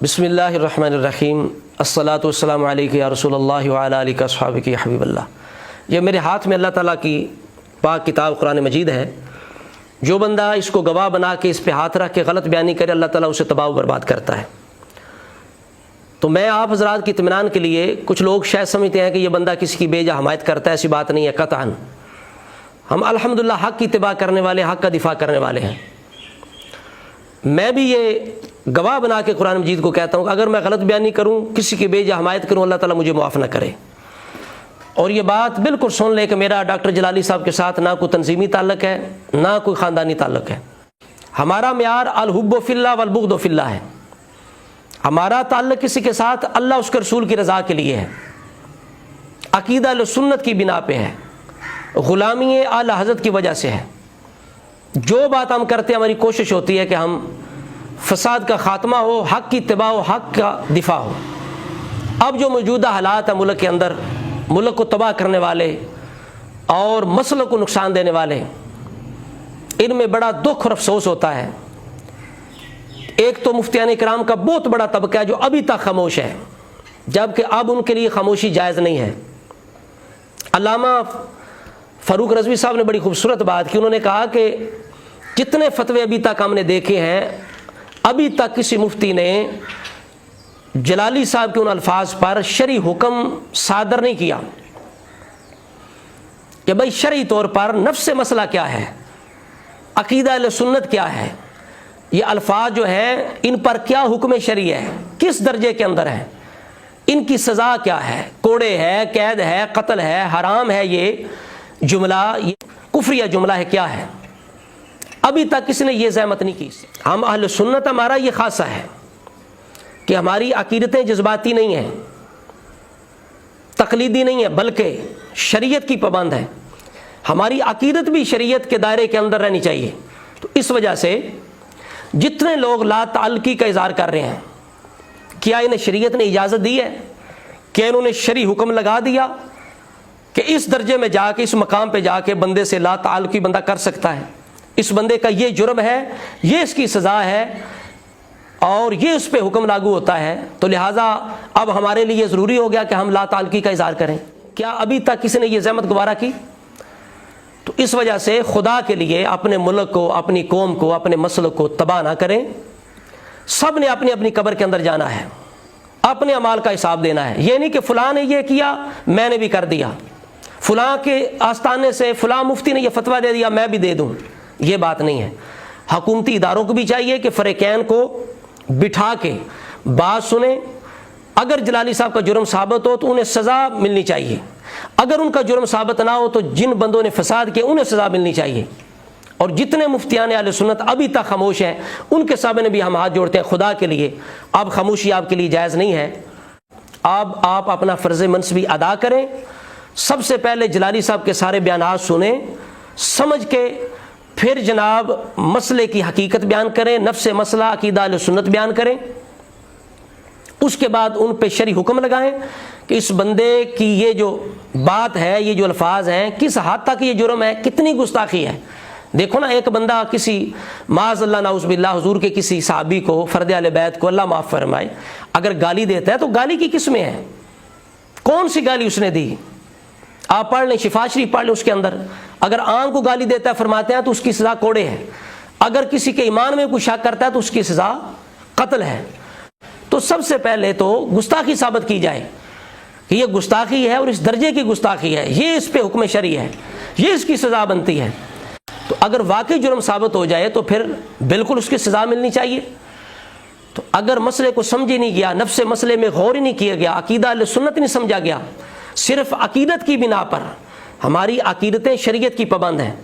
بسم اللہ الرحمن الرحیم الصلاۃ والسلام علیک یا رسول اللہ وعلیٰ آلہ واصحابہ یا حبیب اللہ۔ یہ میرے ہاتھ میں اللہ تعالیٰ کی پاک کتاب قرآن مجید ہے۔ جو بندہ اس کو گواہ بنا کے اس پہ ہاتھ رکھ کے غلط بیانی کرے، اللہ تعالیٰ اسے تباہ و برباد کرتا ہے۔ تو میں آپ حضرات کی اطمینان کے لیے، کچھ لوگ شاید سمجھتے ہیں کہ یہ بندہ کسی کی بے جا حمایت کرتا ہے، ایسی بات نہیں ہے قطعاً۔ ہم الحمدللہ حق کی اتباع کرنے والے، حق کا دفاع کرنے والے ہیں۔ میں بھی یہ گواہ بنا کے قرآن مجید کو کہتا ہوں کہ اگر میں غلط بیانی کروں، کسی کی بے جا حمایت کروں، اللہ تعالیٰ مجھے معاف نہ کرے۔ اور یہ بات بالکل سن لے کہ میرا ڈاکٹر جلالی صاحب کے ساتھ نہ کوئی تنظیمی تعلق ہے، نہ کوئی خاندانی تعلق ہے۔ ہمارا معیار الحب فی اللہ والبغض فی اللہ ہے۔ ہمارا تعلق کسی کے ساتھ اللہ اس کے رسول کی رضا کے لیے ہے، عقیدہ اہل سنت کی بنا پہ ہے، غلامی اعلی حضرت کی وجہ سے ہے۔ جو بات ہم کرتے ہیں، ہماری کوشش ہوتی ہے کہ ہم فساد کا خاتمہ ہو، حق کی اتباع ہو، حق کا دفاع ہو۔ اب جو موجودہ حالات ہیں ملک کے اندر، ملک کو تباہ کرنے والے اور مسلک کو نقصان دینے والے، ان میں بڑا دکھ اور افسوس ہوتا ہے۔ ایک تو مفتیان کرام کا بہت بڑا طبقہ ہے جو ابھی تک خاموش ہے، جبکہ اب ان کے لیے خاموشی جائز نہیں ہے۔ علامہ فاروق رضوی صاحب نے بڑی خوبصورت بات کی۔ انہوں نے کہا کہ جتنے فتوے ابھی تک ہم نے دیکھے ہیں، ابھی تک کسی مفتی نے جلالی صاحب کے ان الفاظ پر شرعی حکم صادر نہیں کیا کہ بھائی شرعی طور پر نفس مسئلہ کیا ہے، عقیدہ اہل سنت کیا ہے، یہ الفاظ جو ہیں ان پر کیا حکم شرعی ہے، کس درجے کے اندر ہے، ان کی سزا کیا ہے، کوڑے ہے، قید ہے، قتل ہے، حرام ہے، یہ جملہ یہ کفریہ جملہ ہے، کیا ہے؟ ابھی تک کسی نے یہ زحمت نہیں کی۔ ہم اہل سنت، ہمارا یہ خاصہ ہے کہ ہماری عقیدتیں جذباتی نہیں ہیں، تقلیدی نہیں ہیں، بلکہ شریعت کی پابند ہے۔ ہماری عقیدت بھی شریعت کے دائرے کے اندر رہنی چاہیے۔ تو اس وجہ سے جتنے لوگ لا تعلقی کا اظہار کر رہے ہیں، کیا انہیں شریعت نے اجازت دی ہے؟ کیا انہوں نے شرعی حکم لگا دیا کہ اس درجے میں جا کے، اس مقام پہ جا کے بندے سے لا تعلقی بندہ کر سکتا ہے، اس بندے کا یہ جرم ہے، یہ اس کی سزا ہے اور یہ اس پہ حکم لاگو ہوتا ہے؟ تو لہٰذا اب ہمارے لیے ضروری ہو گیا کہ ہم لا تعلقی کا اظہار کریں۔ کیا ابھی تک کسی نے یہ زحمت گوارا کی؟ تو اس وجہ سے خدا کے لیے اپنے ملک کو، اپنی قوم کو، اپنے مسلک کو تباہ نہ کریں۔ سب نے اپنی اپنی قبر کے اندر جانا ہے، اپنے اعمال کا حساب دینا ہے۔ یہ نہیں کہ فلاں نے یہ کیا میں نے بھی کر دیا، فلاں کے آستانے سے فلاں مفتی نے یہ فتویٰ دے دیا میں بھی دے دوں، یہ بات نہیں ہے۔ حکومتی اداروں کو بھی چاہیے کہ فریقین کو بٹھا کے بات سنیں۔ اگر جلالی صاحب کا جرم ثابت ہو تو انہیں سزا ملنی چاہیے، اگر ان کا جرم ثابت نہ ہو تو جن بندوں نے فساد کیا انہیں سزا ملنی چاہیے۔ اور جتنے مفتیان اہل سنت ابھی تک خاموش ہیں، ان کے سامنے بھی ہم ہاتھ جوڑتے ہیں، خدا کے لیے اب خاموشی آپ کے لیے جائز نہیں ہے۔ اب آپ اپنا فرض منصبی ادا کریں۔ سب سے پہلے جلالی صاحب کے سارے بیانات سنیں، سمجھ کے پھر جناب مسئلے کی حقیقت بیان کریں، نفس مسئلہ عقیدہ اہل سنت بیان کریں۔ اس کے بعد ان پہ شرعی حکم لگائیں کہ اس بندے کی یہ جو بات ہے، یہ جو الفاظ ہیں، کس حد تک یہ جرم ہے، کتنی گستاخی ہے۔ دیکھو نا، ایک بندہ کسی معاذ اللہ نعوذ باللہ حضور کے کسی صحابی کو، فرد اہل بیت کو، اللہ معاف فرمائے، اگر گالی دیتا ہے تو گالی کی قسمیں ہیں، کون سی گالی اس نے دی؟ آپ پڑھ لیں، شفا شریف پڑھ لیں، اس کے اندر اگر عام کو گالی دیتا ہے فرماتے ہیں تو اس کی سزا کوڑے ہے، اگر کسی کے ایمان میں کوئی شک کرتا ہے تو اس کی سزا قتل ہے۔ تو سب سے پہلے تو گستاخی ثابت کی جائے کہ یہ گستاخی ہے اور اس درجے کی گستاخی ہے، یہ اس پہ حکم شرعی ہے، یہ اس کی سزا بنتی ہے۔ تو اگر واقعی جرم ثابت ہو جائے تو پھر بالکل اس کی سزا ملنی چاہیے۔ تو اگر مسئلے کو سمجھے نہیں گیا، نفس مسئلے میں غور ہی نہیں کیا گیا، عقیدہ اہل سنت نہیں سمجھا گیا، صرف عقیدت کی بنا پر، ہماری عقیدتیں شریعت کی پابند ہیں،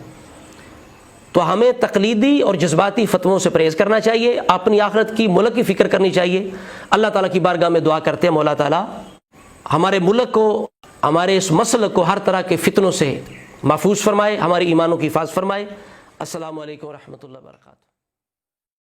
تو ہمیں تقلیدی اور جذباتی فتووں سے پرہیز کرنا چاہیے، اپنی آخرت کی، ملک کی فکر کرنی چاہیے۔ اللہ تعالیٰ کی بارگاہ میں دعا کرتے ہیں، مولا تعالیٰ ہمارے ملک کو، ہمارے اس مسلک کو ہر طرح کے فتنوں سے محفوظ فرمائے، ہماری ایمانوں کی حفاظت فرمائے۔ السلام علیکم ورحمۃ اللہ وبرکاتہ۔